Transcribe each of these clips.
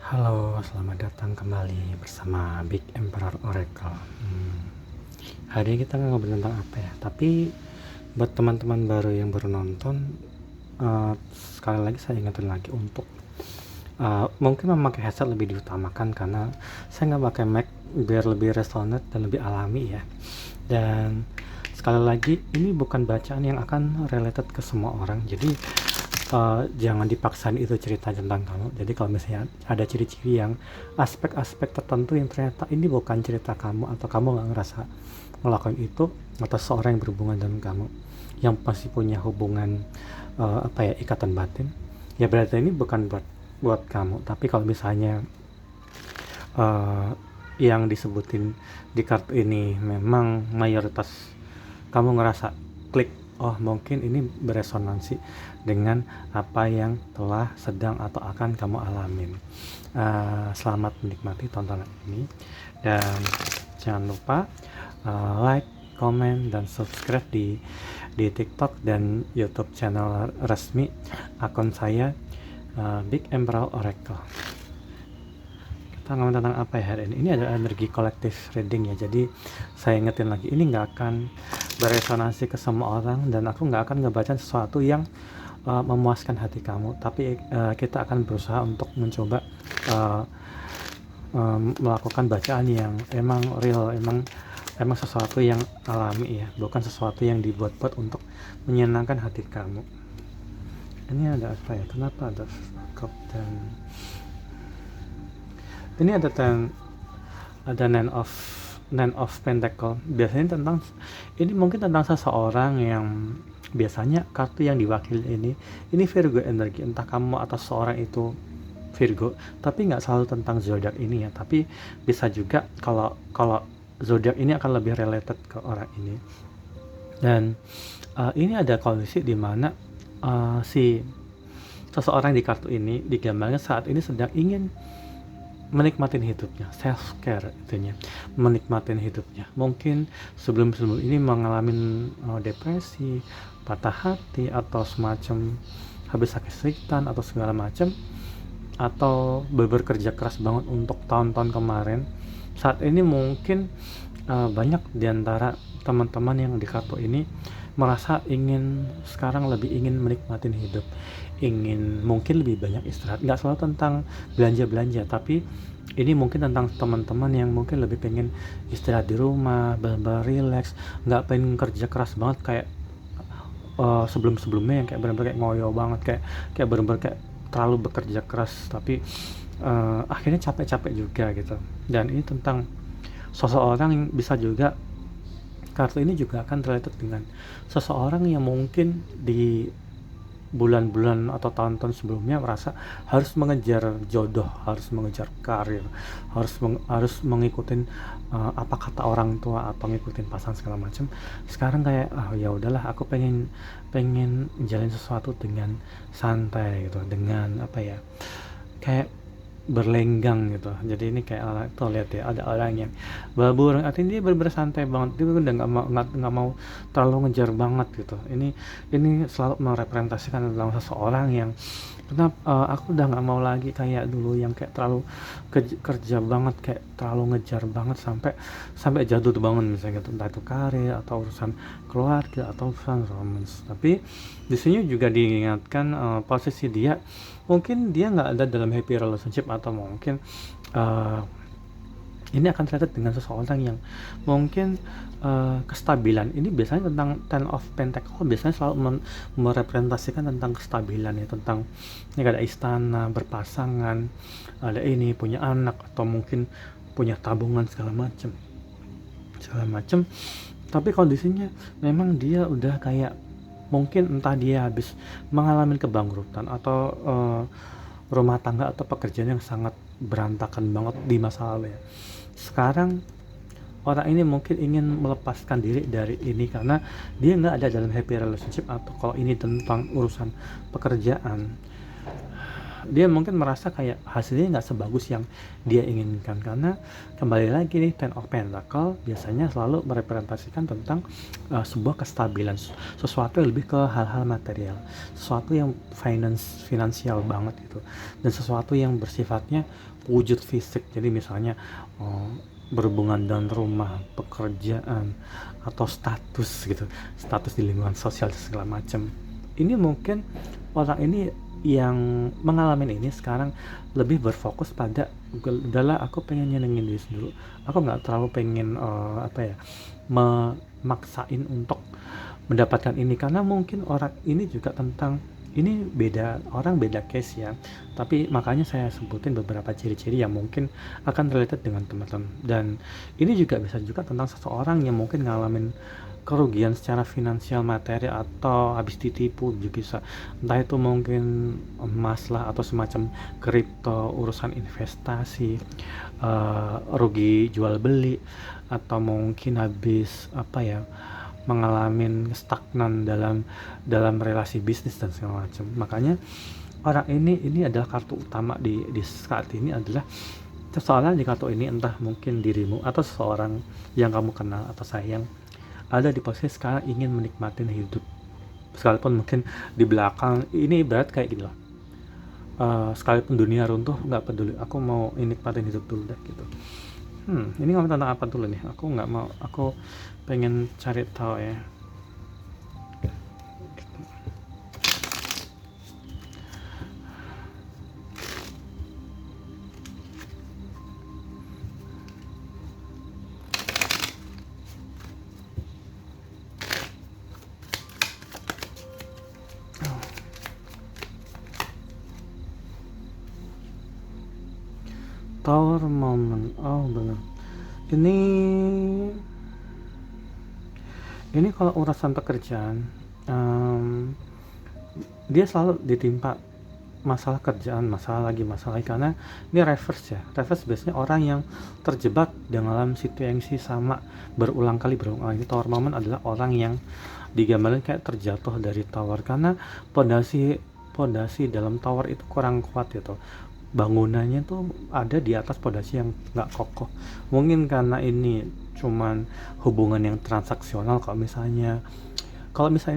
Halo, selamat datang kembali bersama Big Emperor Oracle. Hari ini kita nggak ngobrol tentang apa ya, tapi buat teman-teman baru yang baru nonton, sekali lagi saya ingetin lagi untuk mungkin memakai headset lebih diutamakan karena saya nggak pakai mic biar lebih resonate dan lebih alami ya. Dan sekali lagi ini bukan bacaan yang akan related ke semua orang, jadi jangan dipaksain itu cerita tentang kamu. Jadi kalau misalnya ada ciri-ciri yang aspek-aspek tertentu yang ternyata ini bukan cerita kamu atau kamu nggak ngerasa ngelakuin itu, atau seorang yang berhubungan dengan kamu yang pasti punya hubungan ikatan batin, ya berarti ini bukan buat kamu. Tapi kalau misalnya uh, yang disebutin di kartu ini memang mayoritas kamu ngerasa klik, oh mungkin ini beresonansi dengan apa yang telah sedang atau akan kamu alamin. Selamat menikmati tontonan ini, dan jangan lupa like, komen, dan subscribe di TikTok dan YouTube channel resmi akun saya, Big Emperor Oracle. Kita ngomong tentang apa ya hari ini? Ini adalah energi kolektif reading ya. Jadi saya ingetin lagi, ini nggak akan beresonansi ke semua orang, dan aku nggak akan ngebaca sesuatu yang memuaskan hati kamu. Tapi kita akan berusaha untuk mencoba melakukan bacaan yang emang real, emang sesuatu yang alami ya, bukan sesuatu yang dibuat-buat untuk menyenangkan hati kamu. Ini ada apa ya? Kenapa ada cup dan ini ada nine of pentacle. Biasanya ini mungkin tentang seseorang yang biasanya kartu yang diwakili ini Virgo energi, entah kamu atau seorang itu Virgo, tapi nggak selalu tentang zodiak ini ya, tapi bisa juga kalau zodiak ini akan lebih related ke orang ini. Dan ini ada kondisi di mana si seseorang di kartu ini digambarkan saat ini sedang ingin menikmatin hidupnya, self care itunya, menikmatin hidupnya. Mungkin sebelum ini mengalami depresi, patah hati, atau semacam habis sakit-sakitan atau segala macam, atau bekerja keras banget untuk tahun-tahun kemarin. Saat ini mungkin banyak diantara teman-teman yang di kartu ini merasa sekarang lebih ingin menikmatin hidup, ingin mungkin lebih banyak istirahat. Nggak selalu tentang belanja-belanja, tapi ini mungkin tentang teman-teman yang mungkin lebih pengen istirahat di rumah, benar-benar relax, nggak pengen kerja keras banget kayak sebelum-sebelumnya yang kayak benar-benar kayak ngoyo banget, kayak benar-benar kayak terlalu bekerja keras, tapi akhirnya capek-capek juga gitu. Dan ini tentang seseorang yang bisa juga, kartu ini juga akan related dengan seseorang yang mungkin di bulan-bulan atau tahun-tahun sebelumnya merasa harus mengejar jodoh, harus mengejar karir, harus mengikutin apa kata orang tua atau ngikutin pasangan segala macam. Sekarang kayak ya udahlah, aku pengen jalan sesuatu dengan santai gitu, dengan apa ya, kayak berlenggang gitu. Jadi ini kayak orang tuh, lihat ya, ada orang yang berburung, artinya dia bersantai banget, dia udah nggak mau terlalu ngejar banget gitu. Ini selalu merepresentasikan tentang seseorang yang aku udah nggak mau lagi kayak dulu yang kayak terlalu kerja banget, kayak terlalu ngejar banget sampai jatuh bangun misalnya gitu, entah itu karir atau urusan keluarga atau urusan romance. Tapi di sini juga diingatkan posisi dia, mungkin dia nggak ada dalam happy relationship, atau mungkin ini akan related dengan seseorang yang mungkin kestabilan. Ini biasanya tentang Ten of Pentacle, biasanya selalu merepresentasikan tentang kestabilan ya, tentang ini ada istana, berpasangan, ada ini punya anak, atau mungkin punya tabungan segala macam. Tapi kondisinya memang dia udah kayak mungkin entah dia habis mengalami kebangkrutan, atau rumah tangga atau pekerjaan yang sangat berantakan banget di masa lalu ya. Sekarang orang ini mungkin ingin melepaskan diri dari ini karena dia nggak ada dalam happy relationship, atau kalau ini tentang urusan pekerjaan, dia mungkin merasa kayak hasilnya nggak sebagus yang dia inginkan, karena kembali lagi nih, Ten of Pentacle biasanya selalu merepresentasikan tentang sebuah kestabilan, sesuatu yang lebih ke hal-hal material, sesuatu yang finansial banget gitu, dan sesuatu yang bersifatnya wujud fisik. Jadi misalnya berhubungan dengan rumah, pekerjaan, atau status gitu, status di lingkungan sosial segala macam. Ini mungkin orang ini yang mengalami ini sekarang lebih berfokus pada udahlah, aku pengen nyenengin diri dulu, aku nggak terlalu pengen memaksain untuk mendapatkan ini, karena mungkin orang ini juga tentang ini, beda orang beda case ya, tapi makanya saya sebutin beberapa ciri-ciri yang mungkin akan related dengan teman-teman. Dan ini juga bisa juga tentang seseorang yang mungkin ngalamin kerugian secara finansial materi atau habis ditipu juga bisa, entah itu mungkin emas lah atau semacam kripto, urusan investasi, rugi jual beli, atau mungkin habis mengalami stagnan dalam relasi bisnis dan segala macam. Makanya orang ini adalah kartu utama di saat ini adalah seseorang di kartu ini, entah mungkin dirimu atau seseorang yang kamu kenal atau sayang, ada di posisi sekarang ingin menikmati hidup, sekalipun mungkin di belakang ini ibarat kayak gini loh, sekalipun dunia runtuh nggak peduli, aku mau nikmatin hidup dulu deh gitu. Ini ngomong tentang apa dulu nih? Aku pengen cari tahu ya. Tower moment, oh benar. Ini kalau urusan pekerjaan, dia selalu ditimpa masalah kerjaan, masalah lagi, karena ini reverse ya. Reverse biasanya orang yang terjebak dalam situasi sama berulang kali. Ini tower moment adalah orang yang digambarin kayak terjatuh dari tower, karena pondasi dalam tower itu kurang kuat gitu. Bangunannya tuh ada di atas pondasi yang nggak kokoh. Mungkin karena ini cuman hubungan yang transaksional. Kalau misalnya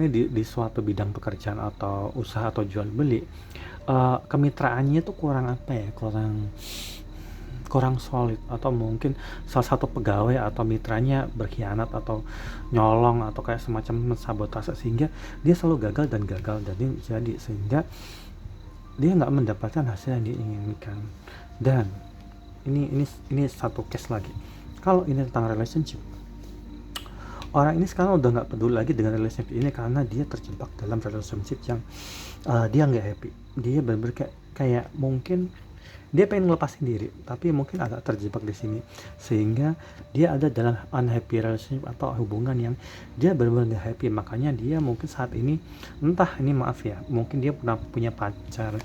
di suatu bidang pekerjaan atau usaha atau jual beli, kemitraannya tuh kurang solid, atau mungkin salah satu pegawai atau mitranya berkhianat atau nyolong atau kayak semacam sabotase, sehingga dia selalu gagal dan jadi sehingga dia nggak mendapatkan hasil yang diinginkan. Dan ini satu case lagi. Kalau ini tentang relationship, orang ini sekarang udah nggak peduli lagi dengan relationship ini, karena dia terjebak dalam relationship yang dia nggak happy. Dia benar-benar kayak mungkin dia pengen ngelepasin diri, tapi mungkin agak terjebak di sini, sehingga dia ada dalam unhappy relationship atau hubungan yang dia benar-benar gak happy. Makanya dia mungkin saat ini, mungkin dia pernah punya pacar.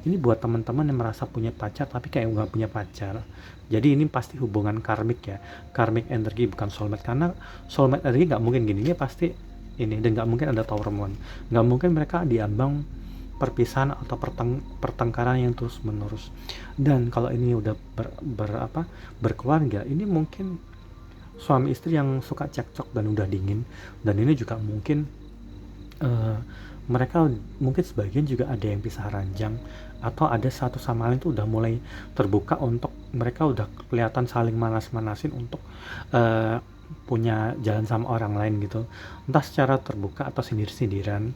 Ini buat teman-teman yang merasa punya pacar tapi kayak nggak punya pacar. Jadi ini pasti hubungan karmik ya, karmik energi, bukan soulmate, karena soulmate energi nggak mungkin gini, dia pasti ini, dan nggak mungkin ada tower moment, nggak mungkin mereka diambang perpisahan atau pertengkaran yang terus menerus. Dan kalau ini udah berkeluarga, ini mungkin suami istri yang suka cekcok dan udah dingin. Dan ini juga mungkin mereka mungkin sebagian juga ada yang pisah ranjang, atau ada satu sama lain tuh udah mulai terbuka untuk mereka udah kelihatan saling manas-manasin untuk punya jalan sama orang lain gitu, entah secara terbuka atau sindir-sindiran,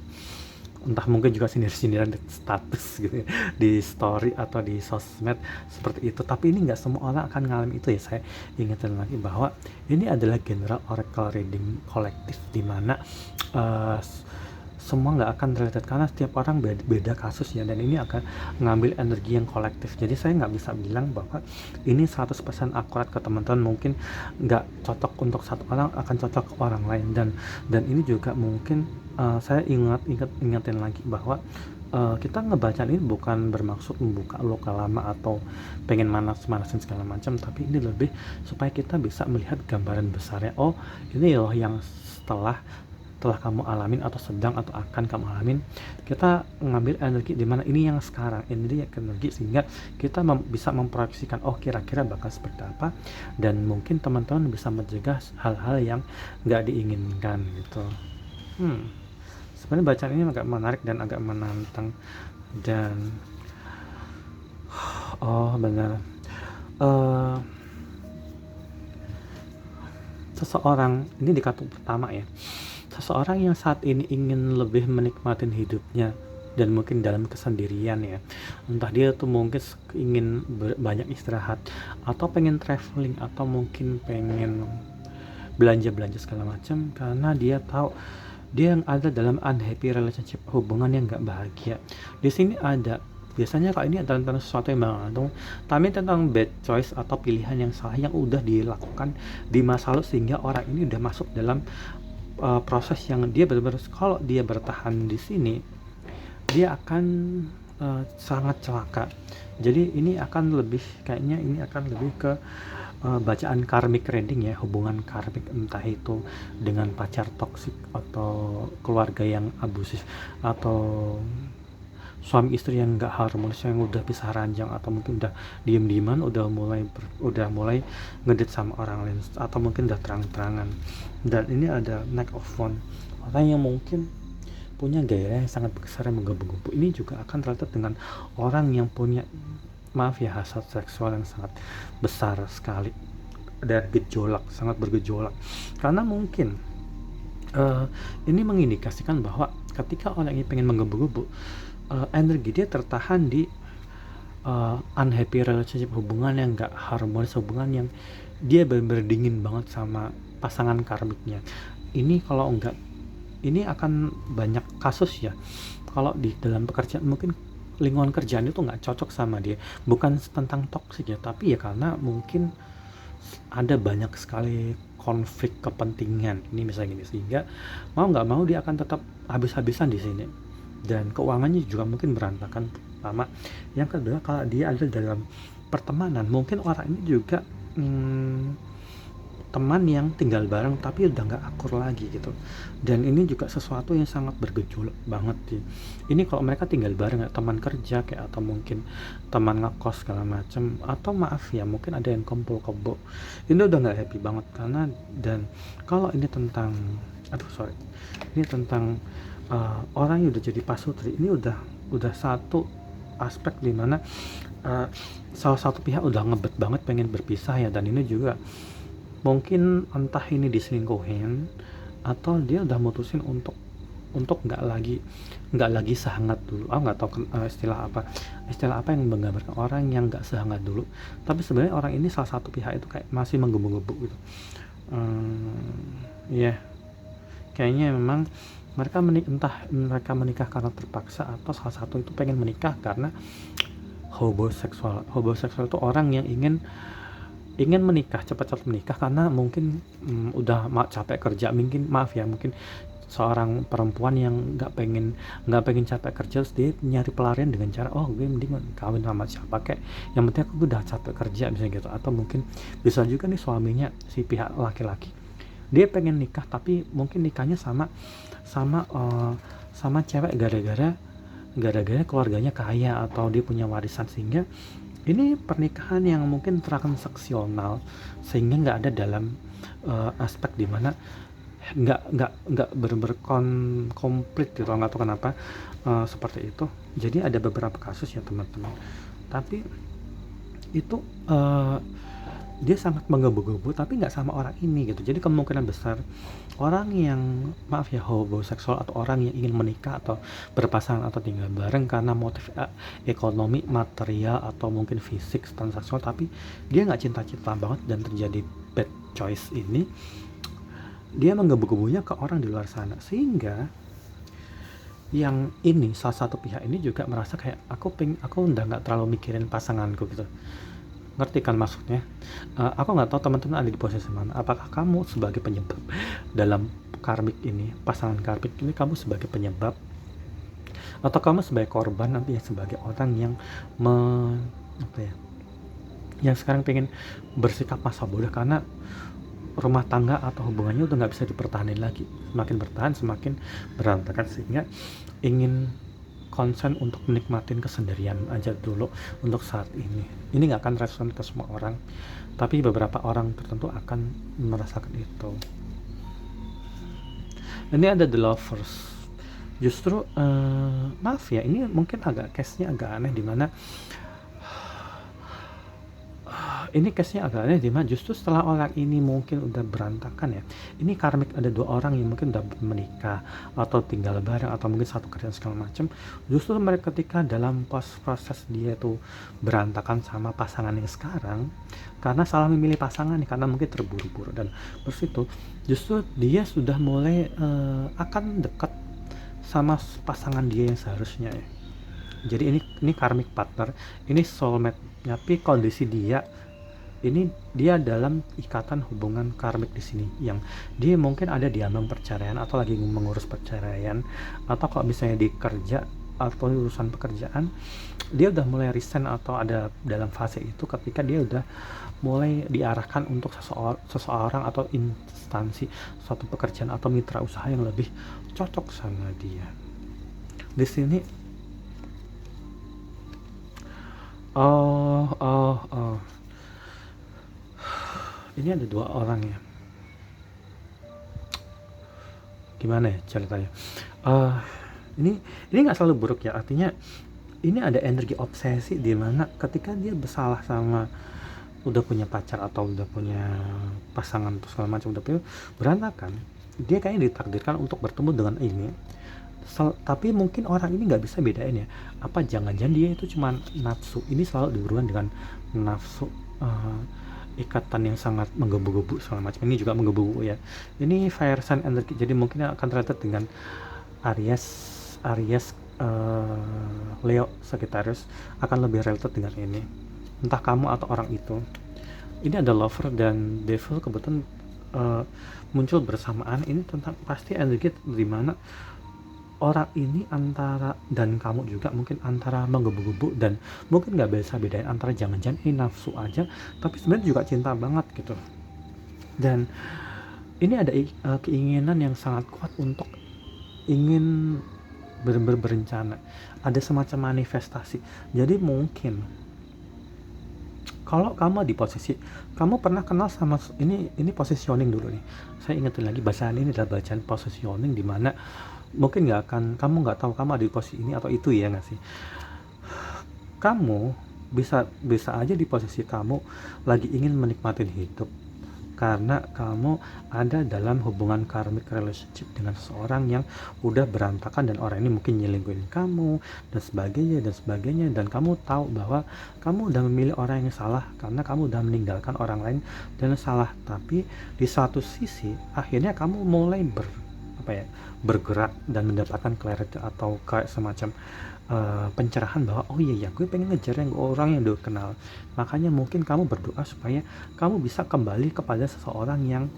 entah mungkin juga sindir-sindiran di status gitu ya, di story atau di sosmed seperti itu. Tapi ini nggak semua orang akan ngalamin itu ya. Saya ingetin lagi bahwa ini adalah general oracle reading kolektif, dimana semua nggak akan related, karena setiap orang beda kasus ya, dan ini akan ngambil energi yang kolektif. Jadi saya nggak bisa bilang bahwa ini 100% akurat ke teman-teman. Mungkin nggak cocok untuk satu orang, akan cocok ke orang lain. Dan ini juga mungkin saya ingetin lagi bahwa kita ngebaca ini bukan bermaksud membuka luka lama atau pengen manasin segala macam, tapi ini lebih supaya kita bisa melihat gambaran besarnya. Oh, ini loh yang setelah telah kamu alamin atau sedang atau akan kamu alamin. Kita ngambil energi di mana ini yang sekarang, ini energi, sehingga kita bisa memproyeksikan oh kira-kira bakal seperti apa, dan mungkin teman-teman bisa mencegah hal-hal yang nggak diinginkan gitu. Sebenarnya bacaan ini agak menarik dan agak menantang. Dan oh benar, seseorang ini di kartu pertama ya, seseorang yang saat ini ingin lebih menikmatin hidupnya dan mungkin dalam kesendirian ya, entah dia tuh mungkin ingin banyak istirahat atau pengen traveling atau mungkin pengen belanja segala macam, karena dia tahu dia yang ada dalam unhappy relationship, hubungan yang gak bahagia. Di sini ada, biasanya kalau ini adalah tentang sesuatu yang mengandung, tapi tentang bad choice atau pilihan yang salah yang udah dilakukan di masa lalu, sehingga orang ini udah masuk dalam proses yang dia benar-benar, kalau dia bertahan di sini dia akan sangat celaka. Jadi ini akan lebih, kayaknya ini akan lebih ke bacaan karmic reading ya, hubungan karmik, entah itu dengan pacar toksik atau keluarga yang abusif atau suami istri yang gak harmonis, yang udah pisah ranjang, atau mungkin udah diem-dieman, udah mulai ngedate sama orang lain, atau mungkin udah terang-terangan. Dan ini ada Knight of Wands, orang yang mungkin punya gaya yang sangat besar yang menggebu-gebu. Ini juga akan terlihat dengan orang yang punya, maaf ya, hasrat seksual yang sangat besar sekali dan sangat bergejolak, karena mungkin ini mengindikasikan bahwa ketika orang ini pengen menggebu-gebu, energi dia tertahan di unhappy relationship, hubungan yang gak harmonis, hubungan yang dia benar-benar dingin banget sama pasangan karmiknya. Ini kalau enggak, ini akan banyak kasus ya, kalau di dalam pekerjaan mungkin lingkungan kerjaan itu nggak cocok sama dia, bukan tentang toksik ya, tapi ya karena mungkin ada banyak sekali konflik kepentingan, ini misalnya gini, sehingga mau nggak mau dia akan tetap habis-habisan di sini, dan keuangannya juga mungkin berantakan. Pertama, yang kedua, kalau dia ada dalam pertemanan, mungkin orang ini juga teman yang tinggal bareng tapi udah nggak akur lagi gitu, dan ini juga sesuatu yang sangat bergejolak banget sih. Ini kalau mereka tinggal bareng, teman kerja kayak, atau mungkin teman ngekos segala macem, atau maaf ya mungkin ada yang kumpul kebo, ini udah nggak happy banget. Karena, dan kalau ini tentang ini tentang orang yang udah jadi pasutri, ini udah satu aspek dimana salah satu pihak udah ngebet banget pengen berpisah ya, dan ini juga mungkin entah ini diselingkuhin atau dia udah mutusin untuk nggak lagi sehangat dulu. Nggak tahu istilah apa yang menggambarkan orang yang nggak sehangat dulu, tapi sebenarnya orang ini, salah satu pihak itu kayak masih menggebu-gebu gitu. Ya, kayaknya memang mereka entah mereka menikah karena terpaksa, atau salah satu itu pengen menikah karena homoseksual itu orang yang ingin menikah, cepat-cepat menikah, karena mungkin udah capek kerja, mungkin seorang perempuan yang nggak pengen capek kerja, terus dia nyari pelarian dengan cara, oh gue mending kawin sama siapa kayak, yang penting aku udah capek kerja misalnya gitu. Atau mungkin bisa juga nih suaminya, si pihak laki-laki, dia pengen nikah tapi mungkin nikahnya sama cewek gara-gara keluarganya kaya atau dia punya warisan, sehingga ini pernikahan yang mungkin transaksional, sehingga nggak ada dalam aspek dimana nggak bener-bener komplit gitu. Nggak tahu kenapa seperti itu. Jadi ada beberapa kasus ya teman-teman, tapi itu dia sangat menggebu-gebu tapi nggak sama orang ini gitu. Jadi kemungkinan besar orang yang homoseksual atau orang yang ingin menikah atau berpasangan atau tinggal bareng karena motif ekonomi, material, atau mungkin fisik, transaksional, tapi dia nggak cinta-cinta banget dan terjadi bad choice ini, dia menggebu-gebunya ke orang di luar sana, sehingga yang ini, salah satu pihak ini juga merasa kayak aku udah nggak terlalu mikirin pasanganku gitu. Ngerti kan maksudnya? Aku nggak tahu teman-teman ada di posisi mana. Apakah kamu sebagai penyebab dalam karmik ini, pasangan karmik ini, kamu sebagai penyebab, atau kamu sebagai korban, nanti ya sebagai orang yang yang sekarang pengen bersikap masa bodoh karena rumah tangga atau hubungannya udah nggak bisa dipertahankan lagi, semakin bertahan semakin berantakan, sehingga ingin konsen untuk menikmatin kesendirian aja dulu untuk saat ini nggak akan respon ke semua orang, tapi beberapa orang tertentu akan merasakan itu. Ini ada The Lovers, justru maaf ya, ini mungkin case-nya agak aneh, dimana ini case-nya agak aneh dimana justru setelah orang ini mungkin udah berantakan ya, ini karmik, ada dua orang yang mungkin udah menikah atau tinggal bareng atau mungkin satu kerjaan segala macam, justru mereka ketika dalam proses dia tuh berantakan sama pasangan yang sekarang karena salah memilih pasangan nih, karena mungkin terburu-buru dan bersitu, justru dia sudah mulai akan dekat sama pasangan dia yang seharusnya ya. Jadi ini karmic partner, ini soulmate, tapi kondisi dia dalam ikatan hubungan karmik di sini, yang dia mungkin ada di ambang perceraian atau lagi mengurus perceraian, atau kalau misalnya di kerja atau urusan pekerjaan dia udah mulai resign atau ada dalam fase itu ketika dia udah mulai diarahkan untuk seseorang atau instansi, suatu pekerjaan atau mitra usaha yang lebih cocok sama dia. Di sini oh ini ada dua orang ya, gimana ya ceritanya, ini nggak selalu buruk ya, artinya ini ada energi obsesi di mana ketika dia bersalah sama udah punya pacar atau udah punya pasangan atau segala macam, udah punya berantakan, dia kayaknya ditakdirkan untuk bertemu dengan ini. Tapi mungkin orang ini nggak bisa bedain ya, apa jangan-jangan dia itu cuma nafsu, ini selalu dihubungkan dengan nafsu, ikatan yang sangat menggebu-gebu segala macam, ini juga menggebu-gebu ya, ini fire sign energi, jadi mungkin akan related dengan Aries, Leo, Sagittarius akan lebih related dengan ini, entah kamu atau orang itu. Ini ada lover dan devil kebetulan muncul bersamaan, ini tentang pasti energi di mana orang ini antara, dan kamu juga mungkin antara menggebu-gebu dan mungkin nggak bisa bedain antara jangan-jangan ini nafsu aja tapi sebenarnya juga cinta banget gitu. Dan ini ada keinginan yang sangat kuat untuk ingin benar-benar berencana, ada semacam manifestasi. Jadi mungkin kalau kamu di posisi, kamu pernah kenal sama ini positioning dulu nih, saya ingetin lagi, bacaan ini adalah bacaan positioning, di mana mungkin kamu nggak tahu kamu ada di posisi ini atau itu ya nggak sih. Kamu bisa aja di posisi kamu lagi ingin menikmatin hidup karena kamu ada dalam hubungan karmic relationship dengan seseorang yang udah berantakan, dan orang ini mungkin nyelingkuhin kamu dan sebagainya, dan kamu tahu bahwa kamu udah memilih orang yang salah karena kamu udah meninggalkan orang lain dan salah. Tapi di satu sisi akhirnya kamu mulai bergerak dan mendapatkan clarity atau kayak semacam pencerahan bahwa oh iya gue pengen ngejar yang orang yang udah kenal. Makanya mungkin kamu berdoa supaya kamu bisa kembali kepada seseorang yang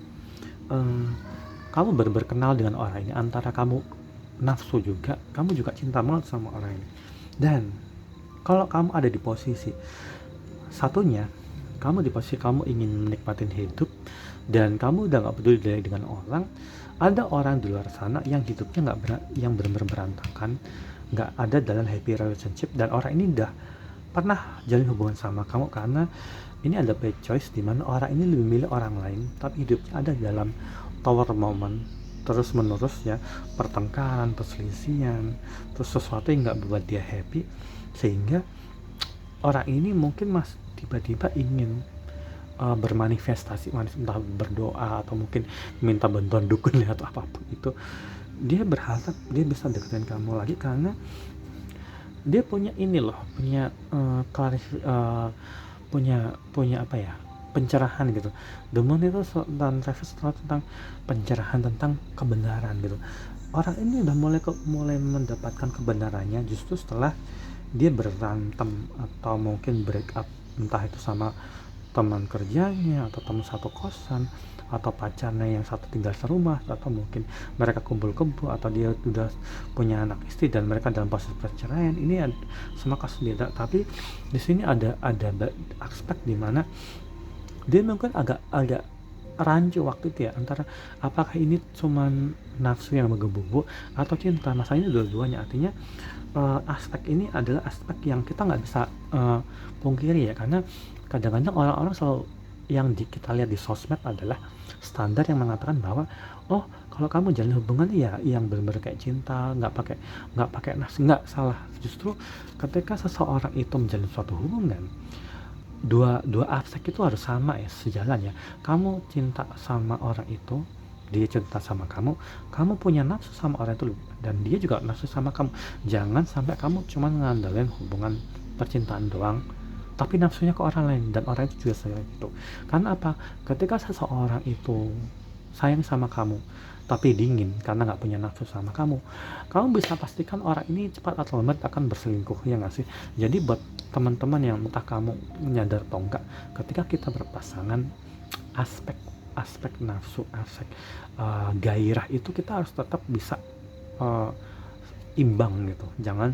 kamu berkenal dengan orang ini, antara kamu nafsu juga, kamu juga cinta banget sama orang ini. Dan kalau kamu ada di posisi satunya, kamu di posisi kamu ingin menikmatin hidup dan kamu udah gak peduli dengan orang, ada orang di luar sana yang hidupnya yang benar-benar berantakan, nggak ada dalam happy relationship, dan orang ini udah pernah jalin hubungan sama kamu karena ini ada bad choice, dimana orang ini lebih milih orang lain tapi hidupnya ada dalam tower moment terus menerus ya, pertengkaran, perselisihan, terus sesuatu yang nggak buat dia happy, sehingga orang ini mungkin tiba-tiba ingin bermanifestasi, entah berdoa atau mungkin minta bantuan dukun ya atau apapun itu. Dia berharap dia bisa deketin kamu lagi karena dia punya punya apa ya, pencerahan gitu. The Moon itu tentang Travis, tentang pencerahan, tentang kebenaran gitu. Orang ini udah mulai mendapatkan kebenarannya justru setelah dia berantem atau mungkin break up, entah itu sama teman kerjanya atau teman satu kosan atau pacarnya yang satu tinggal serumah, atau mungkin mereka kumpul kebo, atau dia udah punya anak istri dan mereka dalam proses perceraian. Ini semua kasus beda, tapi di sini ada aspek di mana dia mungkin agak rancu waktu itu ya, antara apakah ini cuman nafsu yang menggebu-gebu atau cinta. Masalahnya dua-duanya, artinya aspek ini adalah aspek yang kita nggak bisa pungkiri ya, karena kadang-kadang orang-orang selalu yang kita lihat di sosmed adalah standar yang mengatakan bahwa oh kalau kamu jalin hubungan ya yang benar-benar kayak cinta, nggak pakai nafsu. Nggak, salah. Justru ketika seseorang itu menjalin suatu hubungan, dua aspek itu harus sama ya, sejalan ya. Kamu cinta sama orang itu, dia cinta sama kamu punya nafsu sama orang itu, dan dia juga nafsu sama kamu. Jangan sampai kamu cuma ngandelin hubungan percintaan doang tapi nafsunya ke orang lain, dan orang itu juga sayang itu. Karena apa? Ketika seseorang itu sayang sama kamu tapi dingin karena nggak punya nafsu sama kamu bisa pastikan orang ini cepat atau lambat akan berselingkuh, ya nggak sih? Jadi buat teman-teman yang entah kamu menyadar atau enggak, ketika kita berpasangan, aspek aspek nafsu, aspek gairah itu kita harus tetap bisa uh, imbang gitu. Jangan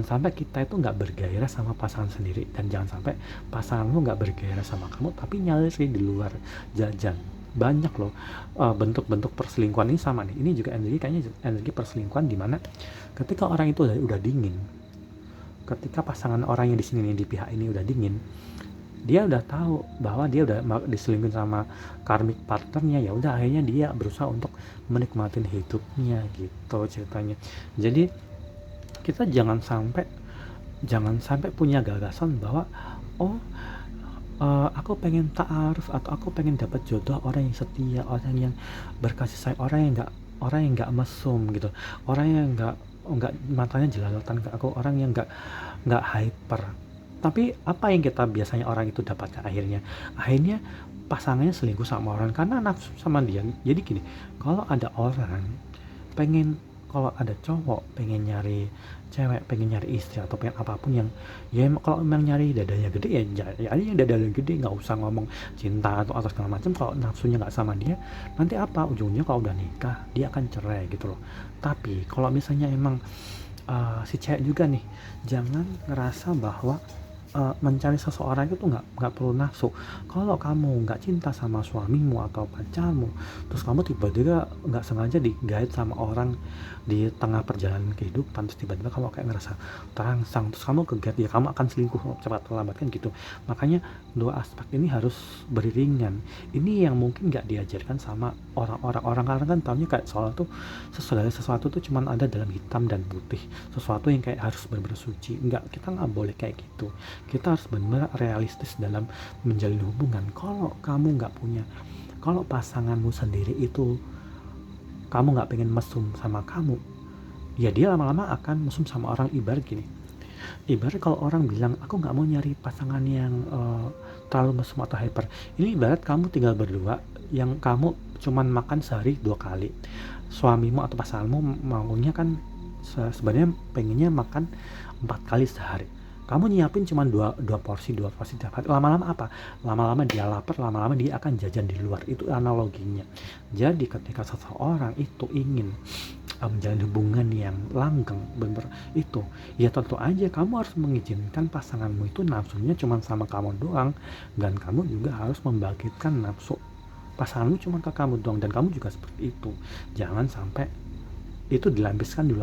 sampai kita itu nggak bergairah sama pasangan sendiri, dan jangan sampai pasanganmu nggak bergairah sama kamu tapi nyari di luar jajan. Banyak loh bentuk-bentuk perselingkuhan ini. Sama nih, ini juga kayaknya energi perselingkuhan, dimana ketika orang itu udah dingin, ketika pasangan orang yang di sini nih, di pihak ini udah dingin, dia udah tahu bahwa dia udah diselingkuhin sama karmic partnernya, ya udah akhirnya dia berusaha untuk menikmatin hidupnya gitu ceritanya. Jadi kita jangan sampai punya gagasan bahwa oh aku pengen ta'aruf atau aku pengen dapat jodoh orang yang setia, orang yang berkasih sayang, orang yang nggak mesum gitu, orang yang nggak matanya jelalatan ke aku, orang yang nggak hyper. Tapi apa yang kita biasanya orang itu dapatkan akhirnya pasangannya selingkuh sama orang karena nafsu sama dia. Jadi gini, kalau ada orang pengen kalau ada cowok pengen nyari cewek, pengen nyari istri atau pengen apapun yang ya kalau memang nyari dadanya gede ya aja yang dadanya gede, nggak usah ngomong cinta atau segala macam. Kalau nafsunya nggak sama dia, nanti apa ujungnya? Kalau udah nikah dia akan cerai gitu loh. Tapi kalau misalnya emang si cewek juga nih, jangan ngerasa bahwa mencari seseorang itu nggak perlu nafsu. Kalau kamu nggak cinta sama suamimu atau pacarmu, terus kamu tiba-tiba nggak sengaja digait sama orang di tengah perjalanan kehidupan, terus tiba-tiba kamu kayak ngerasa terangsang, terus kamu kegat, ya kamu akan selingkuh cepat atau lambat kan gitu. Makanya dua aspek ini harus beriringan. Ini yang mungkin nggak diajarkan sama orang kan tahunya kayak soal tuh segala sesuatu tuh cuman ada dalam hitam dan putih, sesuatu yang kayak harus benar-benar suci. Kita nggak boleh kayak gitu. Kita harus benar-benar realistis dalam menjalin hubungan. Kalau pasanganmu sendiri itu kamu nggak pengen mesum sama kamu, ya dia lama-lama akan mesum sama orang. Ibarat kalau orang bilang aku nggak mau nyari pasangan yang terlalu mesum atau hyper. Ini ibarat kamu tinggal berdua yang kamu cuman makan sehari 2 kali. Suamimu atau pasanganmu maunya kan sebenarnya pengennya makan 4 kali sehari. Kamu nyiapin cuma dua porsi tiap hari. Lama-lama apa? Lama-lama dia lapar, lama-lama dia akan jajan di luar. Itu analoginya. Jadi ketika seseorang itu ingin menjalin hubungan yang langgeng, bener itu, ya tentu aja kamu harus mengizinkan pasanganmu itu nafsunya cuma sama kamu doang, dan kamu juga harus membangkitkan nafsu pasanganmu cuma ke kamu doang, dan kamu juga seperti itu. Jangan sampai itu dilampiaskan di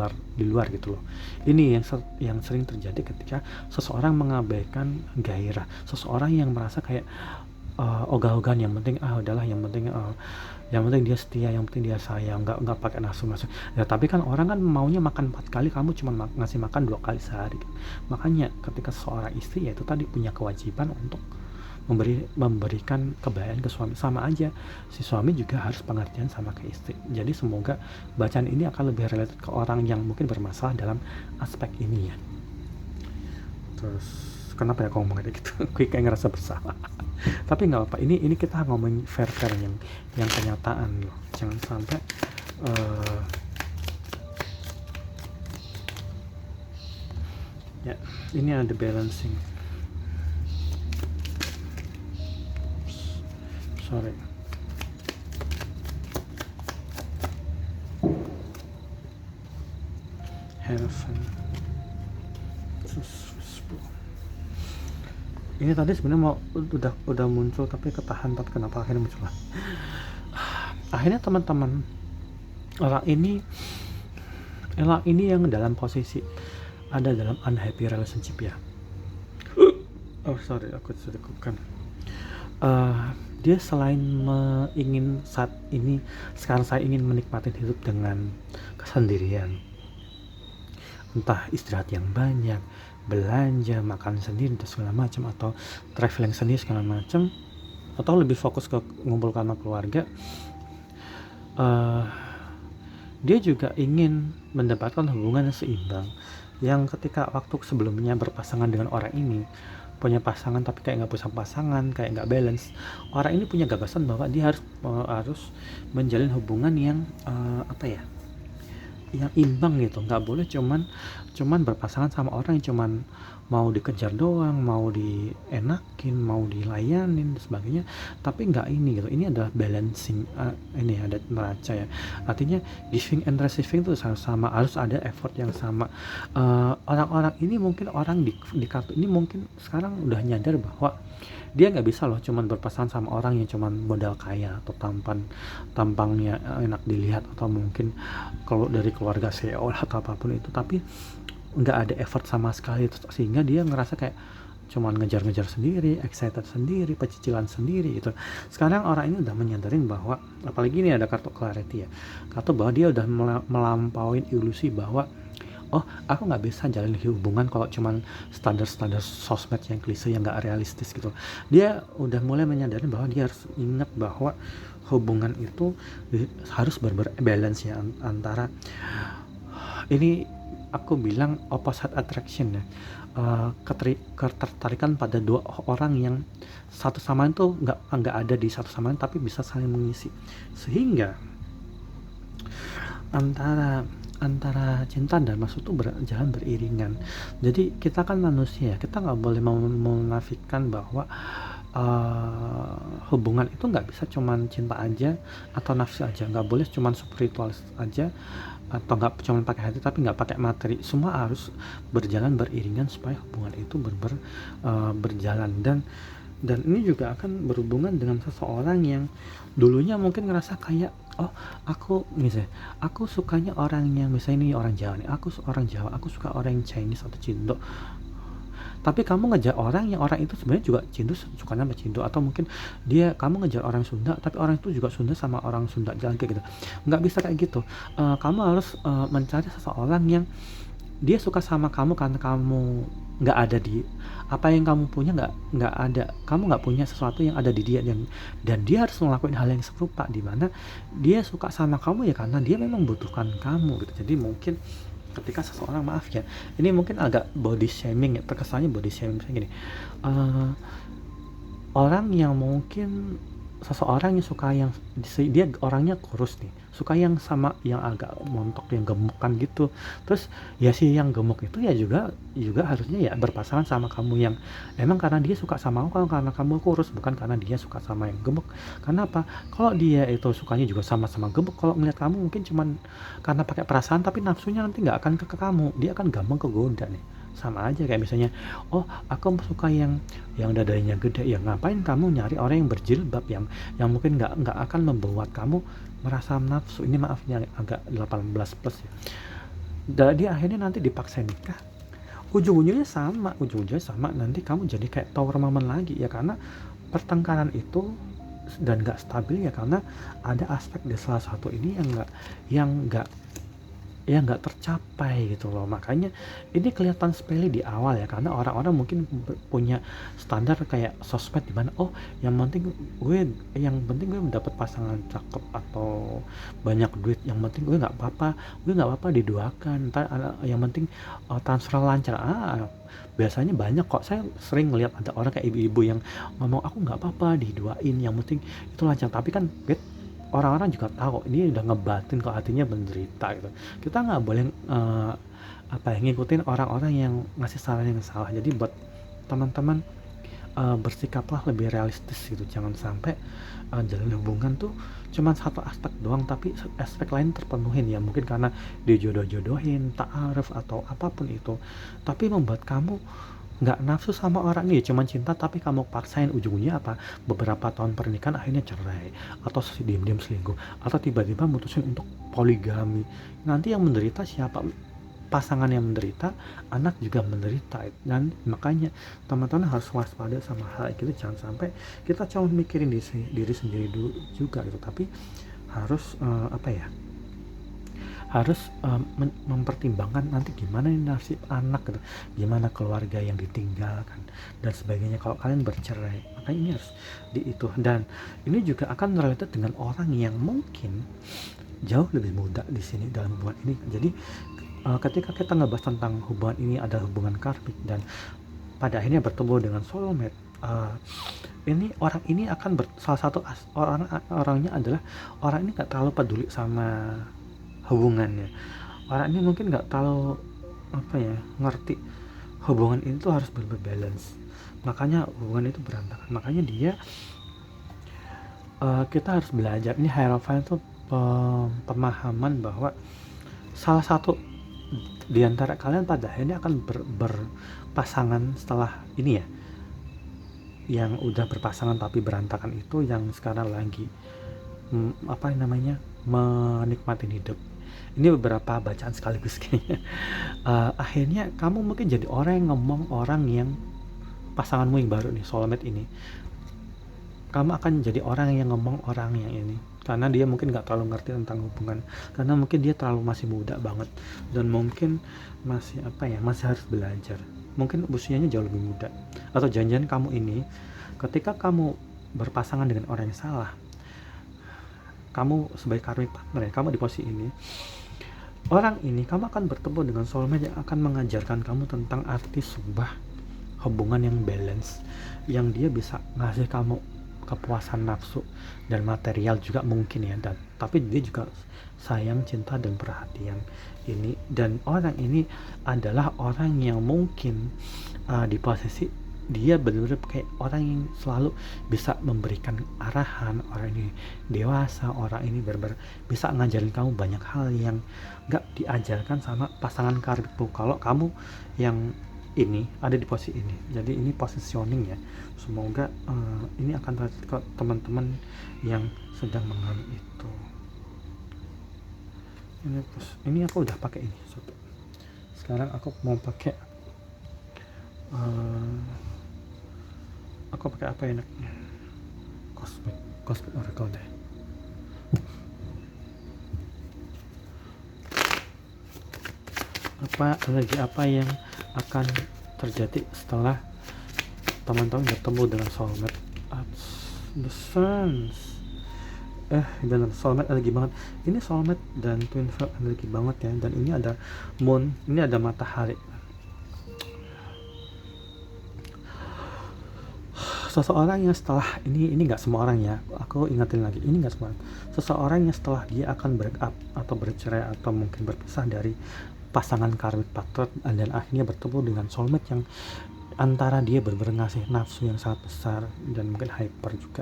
luar gitu loh. Ini yang sering terjadi ketika seseorang mengabaikan gairah, seseorang yang merasa kayak ogah-ogahan, yang penting udahlah, yang penting dia setia, yang penting dia sayang, nggak pakai nafsu. Ya tapi kan orang kan maunya makan 4 kali, kamu cuma ngasih makan 2 kali sehari. Makanya ketika seorang istri, ya itu tadi punya kewajiban untuk memberikan kebahagiaan ke suami. Sama aja si suami juga harus pengertian sama ke istri. Jadi semoga bacaan ini akan lebih related ke orang yang mungkin bermasalah dalam aspek ini ya. Terus kenapa ya ngomong kayak gitu? Gue kayak ngerasa bersalah. Tapi nggak apa, ini kita ngomong fair yang kenyataan loh. Jangan sampai ya ini ada balancing. Sorry. Heaven. Ini tadi sebenarnya mau udah muncul tapi ketahan, tapi kenapa akhirnya muncul lah. Akhirnya teman-teman, orang ini yang dalam posisi ada dalam unhappy relationship ya. Oh sorry, aku sudah kukan. Dia selain ingin saat ini, sekarang saya ingin menikmati hidup dengan kesendirian, entah istirahat yang banyak, belanja, makan sendiri dan segala macam, atau traveling sendiri segala macam, atau lebih fokus ke ngumpul sama keluarga. Dia juga ingin mendapatkan hubungan yang seimbang, yang ketika waktu sebelumnya berpasangan dengan orang ini, punya pasangan tapi kayak nggak punya pasangan, kayak nggak balance. Orang ini punya gagasan bahwa dia harus menjalin hubungan yang yang imbang gitu, nggak boleh cuman berpasangan sama orang yang cuman mau dikejar doang, mau dienakin, mau dilayanin dan sebagainya, tapi nggak ini gitu. Ini adalah balancing, ini ada neraca ya, artinya giving and receiving itu sama, harus ada effort yang sama. Orang-orang ini mungkin orang di kartu ini mungkin sekarang udah nyadar bahwa dia nggak bisa loh cuman berpasangan sama orang yang cuman modal kaya atau tampangnya enak dilihat, atau mungkin kalau dari keluarga CEO atau apapun itu, tapi nggak ada effort sama sekali, sehingga dia ngerasa kayak cuman ngejar-ngejar sendiri, excited sendiri, pecicilan sendiri gitu. Sekarang orang ini udah menyadarin bahwa, apalagi ini ada kartu clarity ya, kartu bahwa dia udah melampaui ilusi bahwa oh aku nggak bisa jalin hubungan kalau cuman standar sosmed yang klise, yang nggak realistis gitu. Dia udah mulai menyadari bahwa dia harus ingat bahwa hubungan itu harus berbalance ya, antara ini aku bilang opposite attraction ya, ketertarikan pada dua orang yang satu sama lain tuh nggak ada di satu sama lain, tapi bisa saling mengisi, sehingga antara cinta dan maksud tuh berjalan beriringan. Jadi kita kan manusia, kita nggak boleh menafikan bahwa hubungan itu nggak bisa cuman cinta aja atau nafsu aja, nggak boleh cuman spiritual aja, atau nggak cuman pakai hati tapi nggak pakai materi. Semua harus berjalan beriringan supaya hubungan itu berjalan. Dan ini juga akan berhubungan dengan seseorang yang dulunya mungkin ngerasa kayak, oh aku sukanya orang yang, misalnya ini orang Jawa nih, aku orang Jawa, aku suka orang yang Chinese atau Cindo, tapi kamu ngejar orang yang orang itu sebenarnya juga Cindo, sukanya sama Cindo, atau mungkin kamu ngejar orang Sunda tapi orang itu juga Sunda sama orang Sunda, jangan kayak gitu, nggak bisa kayak gitu. Kamu harus mencari seseorang yang dia suka sama kamu karena kamu nggak ada di apa yang kamu punya, nggak ada, kamu nggak punya sesuatu yang ada di dia, dan dia harus ngelakuin hal yang serupa, di mana dia suka sama kamu ya karena dia memang butuhkan kamu gitu. Jadi mungkin ketika seseorang, maaf ya ini mungkin agak body shaming ya, terkesannya body shaming, misalnya gini, orang yang mungkin seseorang yang suka yang dia orangnya kurus nih, suka yang sama yang agak montok, yang gemukan gitu, terus ya si yang gemuk itu ya juga harusnya ya berpasangan sama kamu yang emang karena dia suka sama kamu karena kamu kurus, bukan karena dia suka sama yang gemuk. Karena apa, kalau dia itu sukanya juga sama-sama gemuk, kalau ngeliat kamu mungkin cuman karena pakai perasaan, tapi nafsunya nanti nggak akan ke kamu, dia akan gampang kegoda nih. Sama aja kayak misalnya, oh aku suka yang dadanya gede, ya ngapain kamu nyari orang yang berjilbab yang mungkin nggak akan membuat kamu merasa nafsu. Ini maafnya agak 18 plus ya. Jadi akhirnya nanti dipaksa nikah, ujung-ujungnya sama, nanti kamu jadi kayak tower moment lagi ya, karena pertengkaran itu dan nggak stabil ya, karena ada aspek di salah satu ini yang nggak tercapai gitu loh. Makanya ini kelihatan sepele di awal ya, karena orang-orang mungkin punya standar kayak sosmed, di mana oh yang penting gue mendapat pasangan cakep atau banyak duit, yang penting gue nggak apa-apa diduakan, ntar yang penting transfer lancar. Biasanya banyak kok, saya sering ngeliat ada orang kayak ibu-ibu yang ngomong aku nggak apa-apa diduain, yang penting itu lancar, tapi kan orang-orang juga tahu ini udah ngebatin kok, hatinya menderita gitu. Kita nggak boleh ngikutin orang-orang yang ngasih saran yang salah. Jadi buat teman-teman, bersikaplah lebih realistis gitu, jangan sampai jalan hubungan tuh cuma satu aspek doang tapi aspek lain terpenuhin ya, mungkin karena dijodoh-jodohin, ta'aruf atau apapun itu, tapi membuat kamu nggak nafsu sama orang ini, cuman cinta tapi kamu paksain, ujungnya apa? Beberapa tahun pernikahan akhirnya cerai, atau diam-diam selingkuh, atau tiba-tiba mutusin untuk poligami. Nanti yang menderita siapa? Pasangan yang menderita, anak juga menderita. Dan makanya teman-teman harus waspada sama hal itu, jangan sampai kita cuma mikirin diri sendiri dulu juga gitu, tapi harus mempertimbangkan nanti gimana nasib anak gitu, gimana keluarga yang ditinggalkan dan sebagainya kalau kalian bercerai. Makanya ini harus itu, dan ini juga akan related dengan orang yang mungkin jauh lebih muda di sini dalam hubungan ini. Jadi ketika kita ngebahas tentang hubungan ini ada hubungan karmik dan pada akhirnya bertemu dengan soulmate, ini orang ini akan salah satu orangnya adalah orang ini nggak terlalu peduli sama hubungannya. Orang ini mungkin nggak terlalu ngerti hubungan ini tuh harus berbalance, makanya hubungan itu berantakan. Makanya dia kita harus belajar ini hierophant itu, pemahaman bahwa salah satu di antara kalian pada akhirnya akan berpasangan setelah ini ya, yang udah berpasangan tapi berantakan itu yang sekarang lagi menikmati hidup. Ini beberapa bacaan sekaligus kayaknya. Akhirnya kamu mungkin jadi orang yang ngomong orang yang pasanganmu yang baru nih, soulmate ini, kamu akan jadi orang yang ngomong orang yang ini, karena dia mungkin nggak terlalu ngerti tentang hubungan, karena mungkin dia terlalu masih muda banget dan mungkin masih masih harus belajar, mungkin usianya jauh lebih muda. Atau jangan-jangan kamu ini ketika kamu berpasangan dengan orang yang salah, kamu sebagai karmic partner ya, kamu di posisi ini, orang ini kamu akan bertemu dengan soulmate yang akan mengajarkan kamu tentang arti sebuah hubungan yang balance, yang dia bisa ngasih kamu kepuasan nafsu dan material juga mungkin ya, tapi dia juga sayang, cinta, dan perhatian ini. Dan orang ini adalah orang yang mungkin di posisi dia benar-benar kayak orang yang selalu bisa memberikan arahan. Orang ini dewasa, orang ini benar-benar bisa ngajarin kamu banyak hal yang gak diajarkan sama pasangan karibmu kalau kamu yang ini ada di posisi ini. Jadi ini positioning ya, semoga ini akan terjadi ke teman-teman yang sedang mengalami itu. Ini aku udah pakai ini sobat. Sekarang aku mau pakai aku pakai apa enaknya? Cosmic Oracle deh. Apa yang akan terjadi setelah teman-teman bertemu dengan soulmate? The Suns. Benar, soulmate energi banget. Ini soulmate dan twin flame energi banget ya. Dan ini ada moon, ini ada matahari. Seseorang yang setelah ini nggak semua orang ya, aku ingatin lagi, ini nggak semua orang. Seseorang yang setelah dia akan break up atau bercerai atau mungkin berpisah dari pasangan karmic partner dan akhirnya bertemu dengan soulmate yang antara dia benar-benar ngasih nafsu yang sangat besar dan mungkin hyper juga,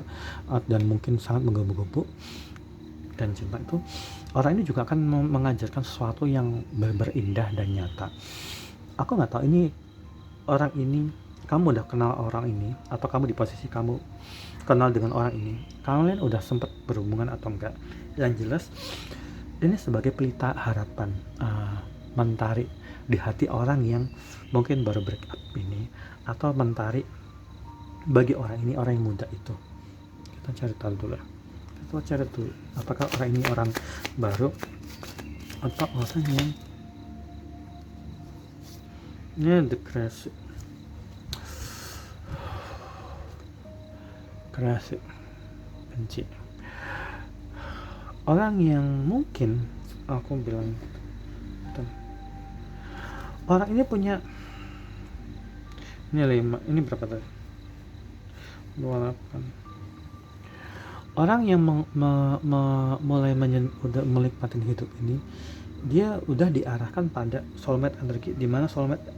dan mungkin sangat menggebu-gebu dan cinta itu, orang ini juga akan mengajarkan sesuatu yang benar-benar indah dan nyata. Aku nggak tahu ini orang ini, kamu udah kenal orang ini atau kamu di posisi kamu kenal dengan orang ini, kalian udah sempat berhubungan atau enggak. Yang jelas ini sebagai pelita harapan, mentari di hati orang yang mungkin baru break up ini, atau mentari bagi orang ini, orang yang muda itu. Kita cari tahu dulu, apakah orang ini orang baru atau orang yang the kreasi benci. Orang yang mungkin aku bilang orang ini punya ini 5, ini berapa tadi? 28. Orang yang mulai udah menikmati hidup ini, dia udah diarahkan pada soulmate energi, dimana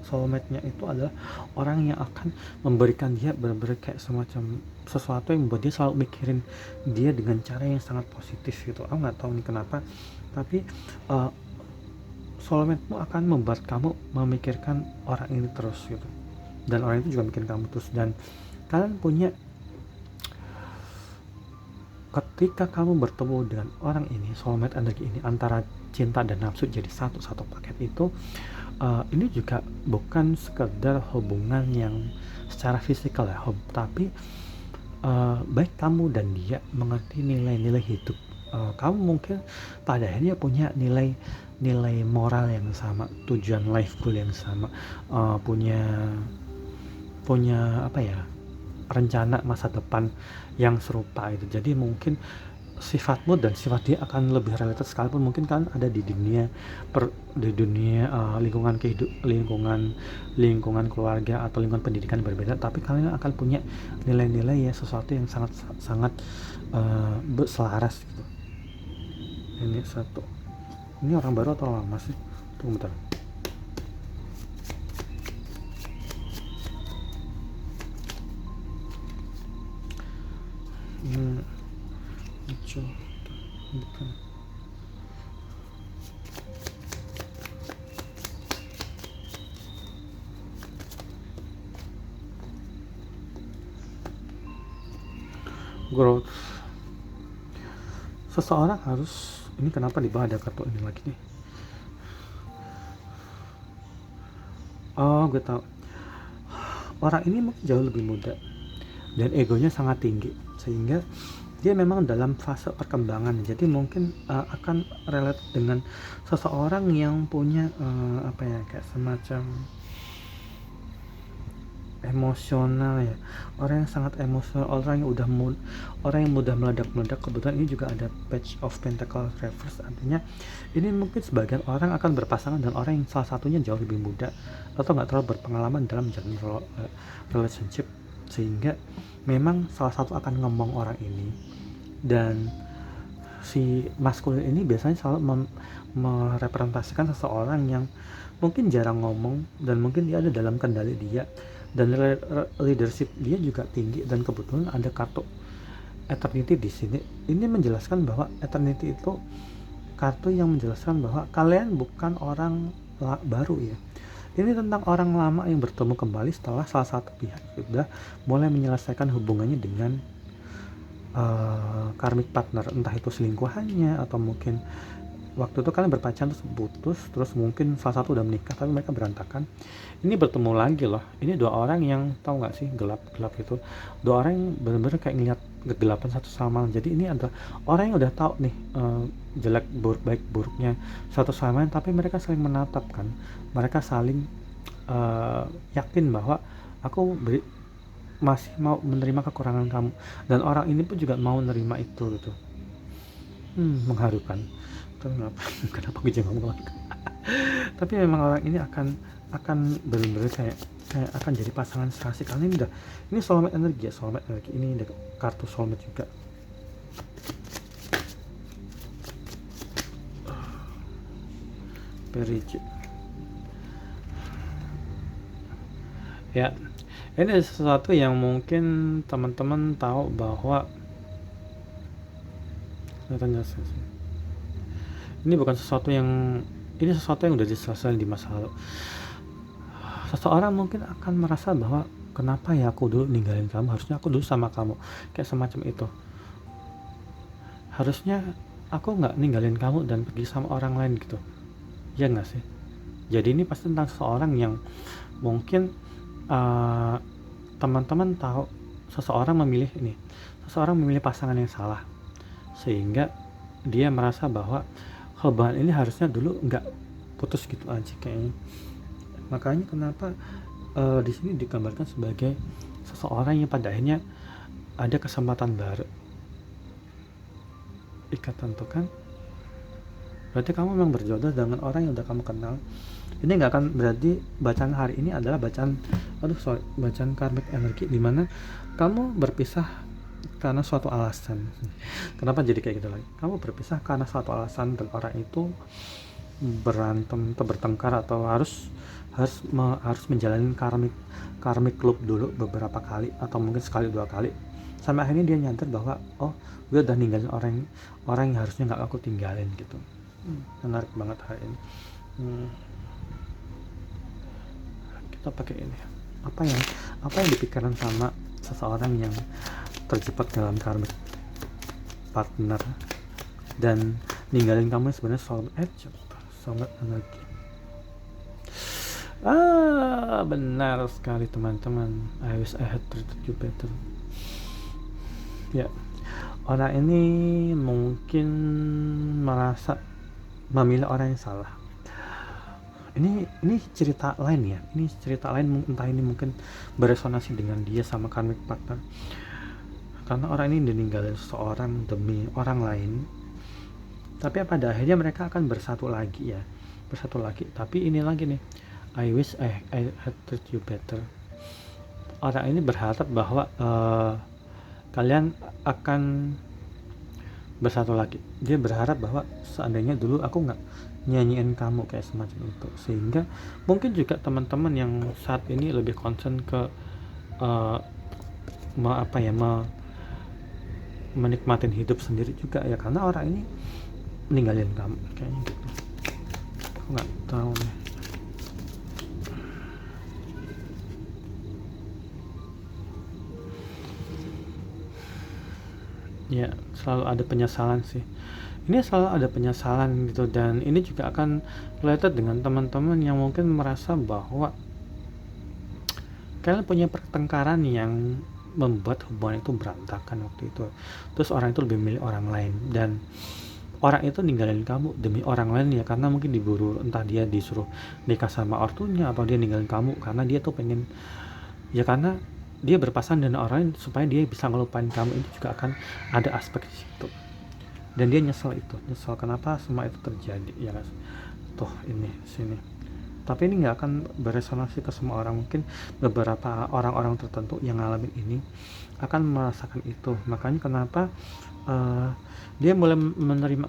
soulmate-nya itu adalah orang yang akan memberikan dia benar-benar kayak semacam sesuatu yang membuat dia selalu mikirin dia dengan cara yang sangat positif gitu. Aku nggak tahu nih kenapa, tapi soulmate-mu akan membuat kamu memikirkan orang ini terus gitu. dan orang itu juga bikin kamu putus. Dan kalian punya, ketika kamu bertemu dengan orang ini, soulmate energi ini, antara cinta dan nafsu jadi satu paket itu, ini juga bukan sekedar hubungan yang secara fisikal ya, tapi baik kamu dan dia mengerti nilai-nilai hidup. Kamu mungkin pada akhirnya punya nilai moral yang sama, tujuan life goal yang sama, punya apa ya, rencana masa depan yang serupa itu. Jadi mungkin sifatmu dan sifat dia akan lebih related, sekalipun mungkin kan ada di dunia lingkungan keluarga atau lingkungan pendidikan berbeda, tapi kalian akan punya nilai-nilai ya, sesuatu yang sangat selaras gitu. Ini satu, ini orang baru atau lama sih? Tunggu bentar. Bukan. Growth. Seseorang harus, ini kenapa di bawah ada kartu ini lagi nih? Oh, gue tahu. Orang ini mungkin jauh lebih muda dan egonya sangat tinggi, sehingga dia memang dalam fase perkembangan. Jadi mungkin akan relate dengan seseorang yang punya kayak semacam emosional ya, orang yang sangat emosional, orang yang mudah meledak. Kebetulan ini juga ada Page of Pentacles reverse, artinya ini mungkin sebagian orang akan berpasangan dan orang yang salah satunya jauh lebih muda atau nggak terlalu berpengalaman dalam menjalani relationship, sehingga memang salah satu akan ngomong orang ini. Dan si maskulin ini biasanya selalu merepresentasikan seseorang yang mungkin jarang ngomong dan mungkin dia ada dalam kendali dia, dan leadership dia juga tinggi. Dan kebetulan ada kartu Eternity di sini. Ini menjelaskan bahwa Eternity itu kartu yang menjelaskan bahwa kalian bukan orang baru ya. Ini tentang orang lama yang bertemu kembali setelah salah satu pihak sudah mulai menyelesaikan hubungannya dengan karmic partner, entah itu selingkuhannya atau mungkin waktu itu kalian berpacaran terus putus, terus mungkin salah satu udah menikah tapi mereka berantakan. Ini bertemu lagi loh. Ini dua orang yang, tahu nggak sih, gelap itu, dua orang yang benar-benar kayak ngeliat kegelapan satu sama lain. Jadi ini adalah orang yang udah tahu nih jelek baik buruknya satu sama lain, tapi mereka saling menatap kan, mereka saling yakin bahwa aku masih mau menerima kekurangan kamu, dan orang ini pun juga mau menerima itu gitu. Mengharukan. Kenapa gue jangan ngomong lagi? Tapi memang orang ini akan benar-benar kayak akan jadi pasangan serasi. Karena ini soulmate energi ya, soulmate energi. Ini ada kartu soulmate juga. Perigi. Ya, ini sesuatu yang mungkin teman-teman tahu bahwa ini bukan sesuatu yang, ini sesuatu yang udah diselesaikan di masa lalu. Seseorang mungkin akan merasa bahwa kenapa ya aku dulu ninggalin kamu, harusnya aku dulu sama kamu, kayak semacam itu. Harusnya aku nggak ninggalin kamu dan pergi sama orang lain gitu, ya nggak sih? Jadi ini pasti tentang seseorang yang mungkin teman-teman tahu seseorang memilih pasangan yang salah, sehingga dia merasa bahwa hubungan ini harusnya dulu nggak putus gitu aja kayaknya. Makanya kenapa di sini digambarkan sebagai seseorang yang pada akhirnya ada kesempatan baru, ikatan tuh kan, berarti kamu memang berjodoh dengan orang yang udah kamu kenal. Ini nggak akan berarti bacaan hari ini adalah bacaan karmic energi, dimana kamu berpisah karena suatu alasan. Kenapa jadi kayak gitu lagi? Kamu berpisah karena suatu alasan, dan orang itu berantem atau bertengkar atau harus menjalani karmic loop dulu beberapa kali atau mungkin sekali dua kali, sampai akhirnya dia nyadar bahwa oh, gue udah ninggalin orang yang harusnya nggak aku tinggalin gitu. Menarik banget hari ini. Kita pakai ini. apa yang dipikirkan sama seseorang yang terjebak dalam karmic partner dan ninggalin kamu sebenarnya soulmate energi. Benar sekali teman-teman. I wish I had treated you better. Ya, orang ini mungkin merasa memilih orang yang salah. Ini cerita lain ya. Ini cerita lain, entah ini mungkin beresonansi dengan dia sama karmic partner. Karena orang ini meninggalkan seseorang demi orang lain. Tapi pada akhirnya mereka akan bersatu lagi. Tapi ini lagi nih, I wish I had treated you better. Orang ini berharap bahwa kalian akan bersatu lagi. Dia berharap bahwa seandainya dulu aku nggak nyanyiin kamu kayak semacam itu, sehingga mungkin juga teman-teman yang saat ini lebih concern ke menikmatin hidup sendiri juga ya, karena orang ini ninggalin kamu kayaknya gitu. Aku nggak tahu nih. Ya, selalu ada penyesalan sih. Ini selalu ada penyesalan gitu, dan ini juga akan related dengan teman-teman yang mungkin merasa bahwa kalian punya pertengkaran yang membuat hubungan itu berantakan waktu itu. Terus orang itu lebih milih orang lain, dan orang itu ninggalin kamu demi orang lain ya, karena mungkin diburu, entah dia disuruh nikah sama ortunya atau dia ninggalin kamu karena dia tuh pengen, ya karena dia berpasangan dengan orang lain supaya dia bisa ngelupain kamu. Itu juga akan ada aspek di situ, dan dia nyesel kenapa semua itu terjadi ya guys. Tuh ini sini, tapi ini nggak akan beresonansi ke semua orang. Mungkin beberapa orang-orang tertentu yang ngalamin ini akan merasakan itu. Makanya kenapa dia mulai menerima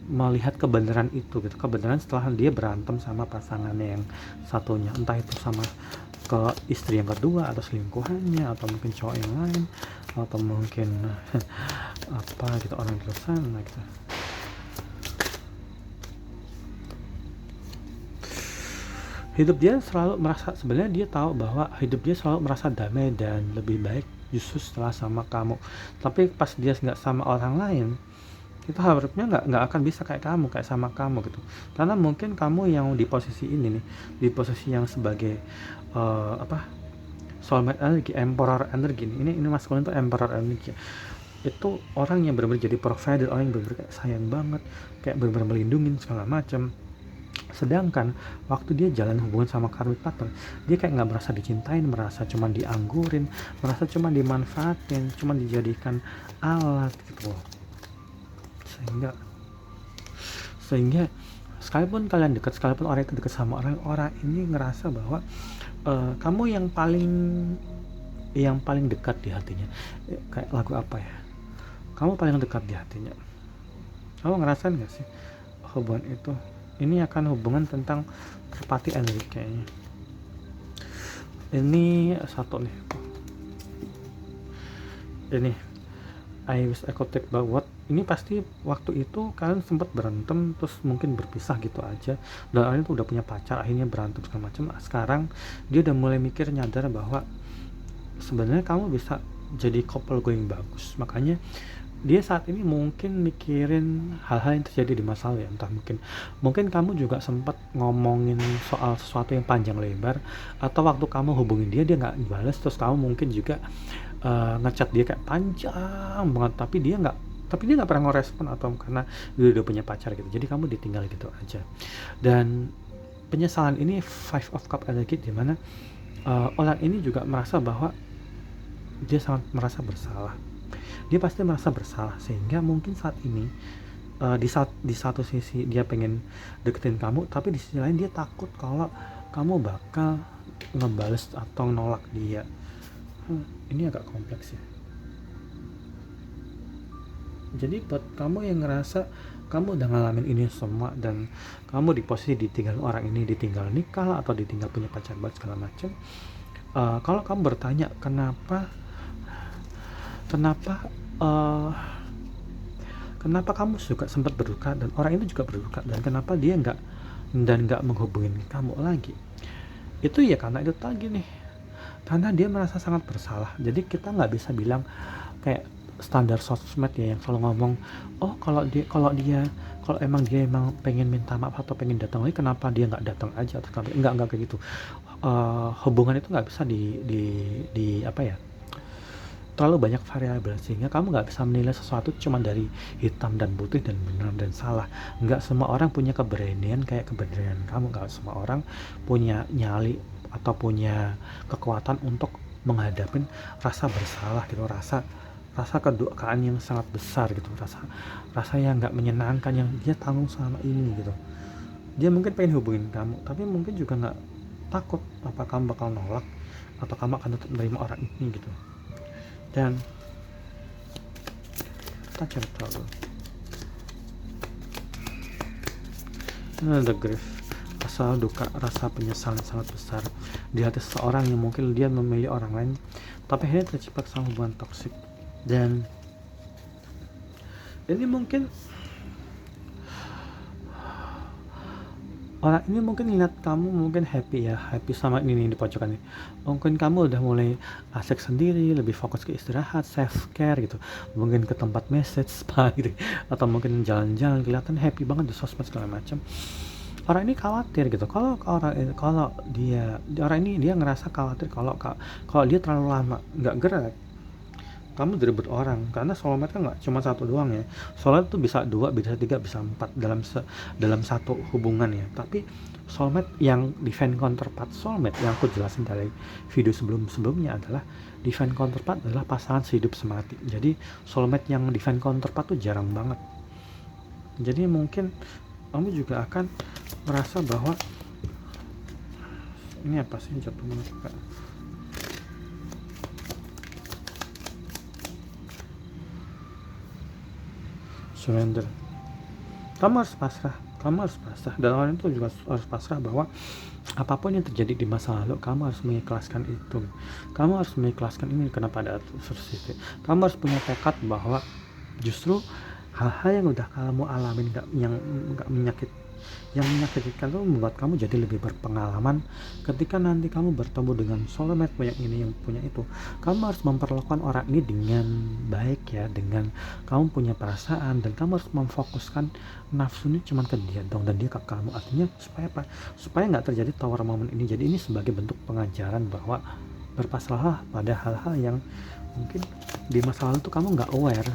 melihat kebenaran itu gitu, kebenaran setelah dia berantem sama pasangannya yang satunya, entah itu sama ke istri yang kedua atau selingkuhannya atau mungkin cowok yang lain atau mungkin apa gitu, orang di luar sana gitu. Hidup dia selalu merasa, sebenarnya dia tahu bahwa hidup dia selalu merasa damai dan lebih baik justru setelah sama kamu. Tapi pas dia nggak sama orang lain, itu harusnya nggak akan bisa kayak sama kamu gitu. Karena mungkin kamu yang di posisi ini nih, di posisi yang sebagai soulmate energi, emperor energi nih. Ini maskulin tuh emperor energi. Itu orang yang benar-benar jadi provider, orang yang benar-benar kayak sayang banget, kayak benar-benar melindungi segala macam. Sedangkan waktu dia jalan hubungan sama karmic partner, dia kayak nggak merasa dicintain, merasa cuma dianggurin, merasa cuma dimanfaatin, cuma dijadikan alat gitu loh. Sehingga sekalipun kalian dekat, sekalipun orang itu dekat sama orang ini ngerasa bahwa kamu yang paling dekat di hatinya. Kayak lagu apa ya, kamu paling dekat di hatinya. Kamu ngerasain gak sih hubungan itu? Ini akan hubungan tentang terpati energi kayaknya. Ini satu nih, ini I wish I could take back what. Ini pasti waktu itu kalian sempat berantem, terus mungkin berpisah gitu aja, dan orang itu udah punya pacar, akhirnya berantem segala macam. Sekarang dia udah mulai mikir, nyadar bahwa sebenarnya kamu bisa jadi couple going bagus. Makanya dia saat ini mungkin mikirin hal-hal yang terjadi di masa lalu ya. Entah mungkin kamu juga sempat ngomongin soal sesuatu yang panjang lebar, atau waktu kamu hubungin dia nggak balas, terus kamu mungkin juga ngechat dia kayak panjang banget, tapi dia nggak pernah ngerespon, atau karena dia udah punya pacar gitu, jadi kamu ditinggal gitu aja. Dan penyesalan ini Five of Cup energi, dimana orang ini juga merasa bahwa dia sangat merasa bersalah. Dia pasti merasa bersalah, sehingga mungkin saat ini di satu sisi dia pengen deketin kamu, tapi di sisi lain dia takut kalau kamu bakal ngebales atau nolak dia. Ini agak kompleks ya. Jadi buat kamu yang ngerasa kamu udah ngalamin ini semua, dan kamu di posisi ditinggal orang ini, ditinggal nikah atau ditinggal punya pacar baru segala macam, kalau kamu bertanya kenapa kamu juga sempat berduka dan orang itu juga berduka, dan kenapa dia nggak menghubungin kamu lagi, Itu ya karena itu tadi nih, karena dia merasa sangat bersalah. Jadi kita nggak bisa bilang kayak standar sosmed ya yang selalu ngomong, oh kalau emang dia emang pengen minta maaf atau pengen datang lagi, kenapa dia nggak datang aja, atau kenapa nggak kayak gitu. Hubungan itu nggak bisa di apa ya, terlalu banyak variabel sehingga kamu nggak bisa menilai sesuatu cuma dari hitam dan putih dan benar dan salah. Nggak semua orang punya keberanian kayak keberanian kamu, nggak semua orang punya nyali atau punya kekuatan untuk menghadapi rasa bersalah gitu, rasa rasa kedukaan yang sangat besar gitu, rasa yang nggak menyenangkan yang dia tanggung selama ini gitu. Dia mungkin pengen hubungin kamu tapi mungkin juga nggak, takut apa kamu bakal nolak atau kamu akan tetap menerima orang ini gitu. Dan kita cari tahu the grief, rasa duka, rasa penyesalan sangat besar di hati seseorang yang mungkin dia memilih orang lain tapi akhirnya terjebak sama hubungan toksik. Dan ini mungkin orang ini mungkin lihat kamu mungkin happy sama ini di pojokan ini, mungkin kamu udah mulai asik sendiri, lebih fokus ke istirahat, self care gitu, mungkin ke tempat message spa gitu, atau mungkin jalan-jalan kelihatan happy banget di sosmed segala macam. Orang ini khawatir gitu, kalau orang ini dia ngerasa khawatir kalau dia terlalu lama nggak gerak, kamu direbut orang. Karena soulmate kan nggak cuma satu doang ya, soulmate tuh bisa 2, bisa 3, bisa 4 dalam satu hubungan ya. Tapi soulmate yang divine counterpart soulmate yang aku jelasin dari video sebelumnya adalah divine counterpart adalah pasangan sehidup semati. Jadi soulmate yang divine counterpart tuh jarang banget. Jadi mungkin kamu juga akan merasa bahwa ini apa sih jatuh menurut surrender. Kamu harus pasrah dan orang itu juga harus pasrah bahwa apapun yang terjadi di masa lalu kamu harus mengikhlaskan itu, kamu harus mengikhlaskan ini kenapa ada seperti itu. Kamu harus punya tekad bahwa justru hal-hal yang udah kamu alamin nggak menyakitkan itu membuat kamu jadi lebih berpengalaman. Ketika nanti kamu bertemu dengan soulmate yang ini yang punya itu, kamu harus memperlakukan orang ini dengan baik ya, dengan kamu punya perasaan, dan kamu harus memfokuskan nafsunya cuma ke dia dong dan dia ke kamu. Artinya supaya apa? Supaya nggak terjadi tower moment ini. Jadi ini sebagai bentuk pengajaran bahwa berpasrahlah pada hal-hal yang mungkin di masa lalu tuh kamu nggak aware,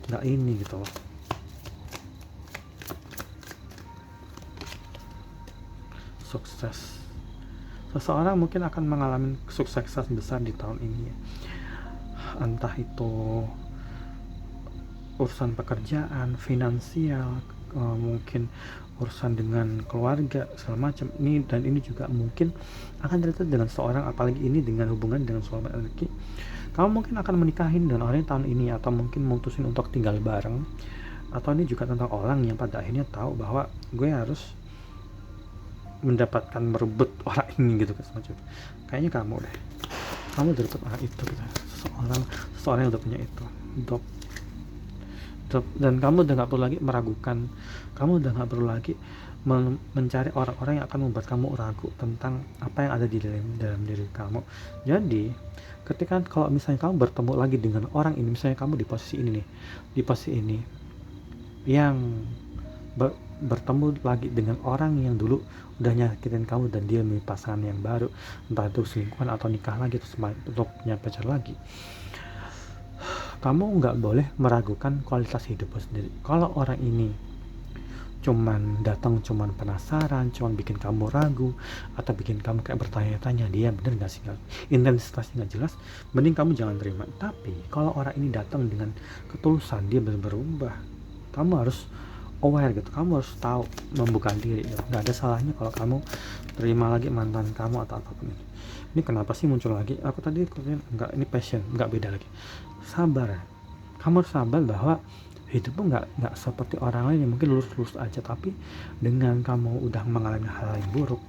nggak ini gitu loh. Sukses, seseorang mungkin akan mengalami kesuksesan besar di tahun ini ya. Entah itu urusan pekerjaan, finansial, mungkin urusan dengan keluarga segala macam ini. Dan ini juga mungkin akan terjadi dengan seorang, apalagi ini dengan hubungan dengan soulmate energi. Kamu mungkin akan menikahin dengan orang tahun ini, atau mungkin memutusin untuk tinggal bareng. Atau ini juga tentang orang yang pada akhirnya tahu bahwa gue harus mendapatkan merebut orang ini gitu kan, semacam kayaknya kamu direbut orang itu gitu. seseorang yang udah punya itu dop, dan kamu udah nggak perlu lagi meragukan, kamu udah nggak perlu lagi mencari orang-orang yang akan membuat kamu ragu tentang apa yang ada di dalam diri kamu. Jadi ketika kalau misalnya kamu bertemu lagi dengan orang ini, misalnya kamu di posisi ini yang bertemu lagi dengan orang yang dulu udah nyakitin kamu dan dia memilih pasangan yang baru, entah itu selingkuhan atau nikah lagi terus untuk punya pacar lagi, kamu nggak boleh meragukan kualitas hidupmu sendiri. Kalau orang ini cuman penasaran, cuman bikin kamu ragu atau bikin kamu kayak bertanya-tanya dia bener nggak sih, intensitasnya nggak jelas, mending kamu jangan terima. Tapi kalau orang ini datang dengan ketulusan, dia berubah, kamu harus aware gitu, kamu harus tahu membuka diri gitu. Nggak ada salahnya kalau kamu terima lagi mantan kamu atau apapun itu. Ini kenapa sih muncul lagi, aku tadi enggak, ini passion, nggak beda lagi. Sabar, kamu harus sabar bahwa hidupmu nggak seperti orang lain yang mungkin lurus aja, tapi dengan kamu udah mengalami hal yang buruk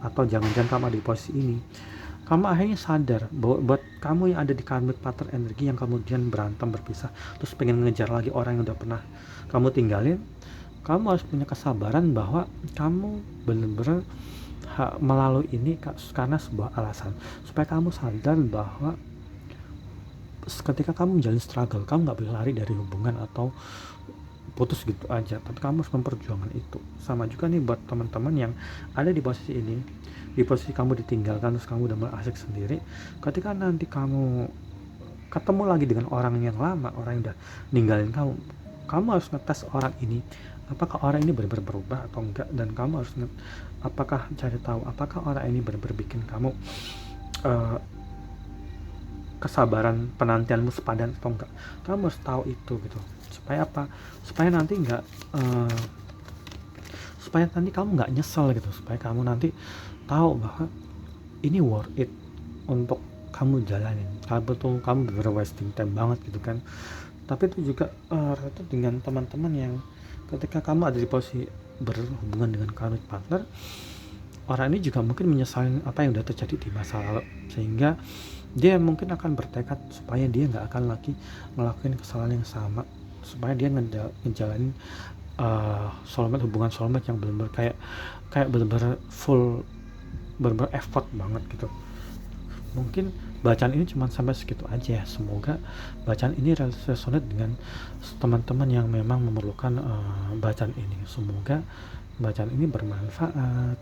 atau jangan-jangan kamu ada di posisi ini, kamu akhirnya sadar bahwa buat kamu yang ada di karmic partner energi yang kemudian berantem berpisah terus pengen ngejar lagi orang yang udah pernah kamu tinggalin, kamu harus punya kesabaran bahwa kamu bener-bener melalui ini karena sebuah alasan supaya kamu sadar bahwa ketika kamu menjalin struggle, kamu nggak boleh lari dari hubungan atau putus gitu aja, tapi kamu harus memperjuangkan itu. Sama juga nih buat teman-teman yang ada di posisi ini, di posisi kamu ditinggalkan terus kamu udah mulai asik sendiri. Ketika nanti kamu ketemu lagi dengan orang yang lama, orang yang udah ninggalin kamu harus ngetes orang ini, apakah orang ini benar-benar berubah atau enggak, dan kamu harus apakah cari tahu apakah orang ini benar-benar bikin kamu kesabaran penantianmu sepadan atau enggak. Kamu harus tahu itu gitu, supaya apa, supaya nanti enggak supaya nanti kamu nggak nyesel gitu, supaya kamu nanti tahu bahwa ini worth it untuk kamu jalanin. Kamu bener wasting time banget gitu kan. Tapi itu juga itu dengan teman-teman yang ketika kamu ada di posisi berhubungan dengan current partner, orang ini juga mungkin menyesali apa yang udah terjadi di masa lalu, sehingga dia mungkin akan bertekad supaya dia nggak akan lagi ngelakuin kesalahan yang sama, supaya dia ngejalanin hubungan soulmate yang benar-benar kayak benar-benar full, benar-benar effort banget gitu. Mungkin bacaan ini cuma sampai segitu aja ya. Semoga bacaan ini resonate dengan teman-teman yang memang memerlukan bacaan ini. Semoga bacaan ini bermanfaat.